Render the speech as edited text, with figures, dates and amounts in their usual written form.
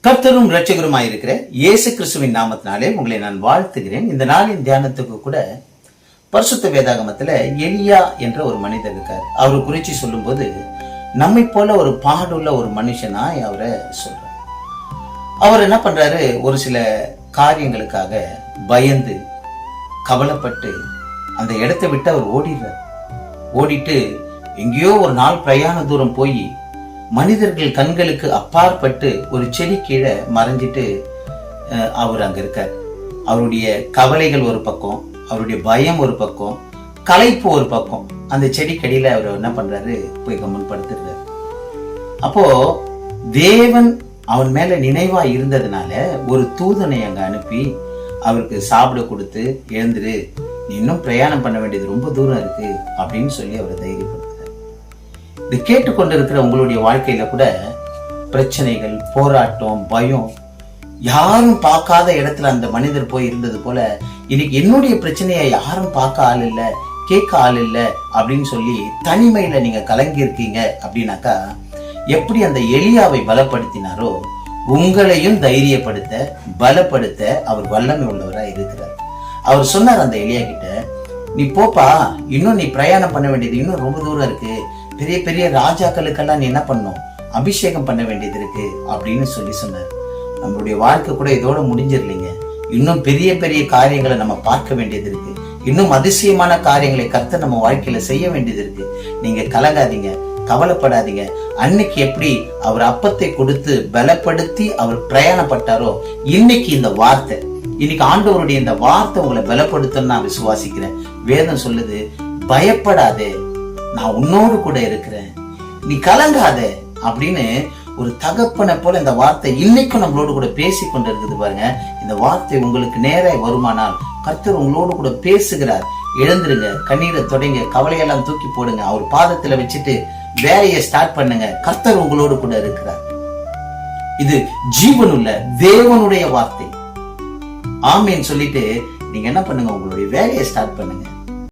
கர்த்தரும் இரட்சகருமாயிருக்கிற இயேசு கிறிஸ்துவின் நாமத்தினாலே உங்களை நான் வாழ்த்துகிறேன். இந்த நாளின் தியானத்துக்கு கூட பரிசுத்த வேதாகமத்துல எலியா என்ற ஒரு மனிதர் இருக்கார். அவரை குறிச்சு சொல்லும்போது நம்மை போல ஒரு பாடுள்ள ஒரு மனுஷனா அவரை சொல்றார். அவர் என்ன பண்றாரு, ஒரு சில காரியங்களுக்காக பயந்து கவலைப்பட்டு அந்த இடத்தை விட்டு அவர் ஓடிடுறார். ஓடிட்டு எங்கேயோ ஒரு நாள் பிரயாண தூரம் போய் மனிதர்கள் கண்களுக்கு அப்பாற்பட்டு ஒரு செடி கீழே மறைஞ்சிட்டு அவர் அங்க இருக்கார். அவருடைய கவலைகள் ஒரு பக்கம், அவருடைய பயம் ஒரு பக்கம், களைப்பு ஒரு பக்கம். அந்த செடிக்கடியில அவர் என்ன பண்றாரு, போய் கம்முன்படுத்துறாரு. அப்போ தேவன் அவன் மேல நினைவா இருந்ததுனால ஒரு தூதனை அங்க அனுப்பி அவருக்கு சாப்பிட கொடுத்து, எழுந்துரு, நீ இன்னும் பிரயாணம் பண்ண வேண்டியது ரொம்ப தூரம் இருக்கு அப்படின்னு சொல்லி அவரை தைரியப்படுத்துறாரு. இது கேட்டுக்கொண்டிருக்கிற உங்களுடைய வாழ்க்கையில கூட பிரச்சனைகள், போராட்டம், பயம், யாரும் பார்க்காத இடத்துல அந்த மனிதர் போய் இருந்தது போல இன்னைக்கு என்னுடைய பிரச்சனையை யாரும் பார்க்க ஆள் இல்லை, கேட்க ஆள் இல்லை அப்படின்னு சொல்லி தனிமையில நீங்க கலங்கி இருக்கீங்க அப்படின்னாக்கா, எப்படி அந்த எலியாவை பலப்படுத்தினாரோ உங்களையும் தைரியப்படுத்த பலப்படுத்த அவர் வல்லமை உள்ளவராக இருக்கிறார். அவர் சொன்னார் அந்த எலியா கிட்ட, நீ போப்பா, இன்னும் நீ பிரயாணம் பண்ண வேண்டியது இன்னும் ரொம்ப தூரம் இருக்கு, பெரிய பெரிய ராஜாக்களுக்கெல்லாம் நீ என்ன பண்ணும், அபிஷேகம் பண்ண வேண்டியது இருக்கு அப்படின்னு சொல்லி சொன்னார். நம்மளுடைய வாழ்க்கை கூட இதோட முடிஞ்சிடலைங்க. இன்னும் பெரிய பெரிய காரியங்களை நம்ம பார்க்க வேண்டியது இருக்கு. இன்னும் அதிசயமான காரியங்களை கர்த்தர் நம்ம வாழ்க்கையில செய்ய வேண்டியது இருக்கு. நீங்க கலங்காதீங்க, கவலைப்படாதீங்க. அன்னைக்கு எப்படி அவர் அப்பத்தை கொடுத்து பலப்படுத்தி அவர் பிரயாணப்பட்டாரோ, இன்னைக்கு இந்த வார்த்தை, இன்னைக்கு ஆண்டவருடைய இந்த வார்த்தை உங்களை பலப்படுத்தும் நான் விசுவாசிக்கிறேன். வேதம் சொல்லுது, பயப்படாதே, நான் உன்னோடு கூட இருக்கிறேன், நீ கலங்காத அப்படின்னு ஒரு தகப்பனை போல இந்த வார்த்தை இன்னைக்கும் நம்மளோடு கூட பேசி கொண்டு இருக்குது பாருங்க. இந்த வார்த்தை உங்களுக்கு நேராக வருமானால் கர்த்தர் உங்களோடு கூட பேசுகிறார். எழுந்துருங்க, கண்ணீரை தொடங்க, கவலையெல்லாம் தூக்கி போடுங்க, அவர் பாதத்துல வச்சுட்டு வேலையை ஸ்டார்ட் பண்ணுங்க. கர்த்தர் உங்களோடு கூட இருக்கிறார். இது ஜீவனுள்ள தேவனுடைய வார்த்தை. ஆமேன்னு சொல்லிட்டு நீங்க என்ன பண்ணுங்க, உங்களுடைய வேலையை ஸ்டார்ட் பண்ணுங்க.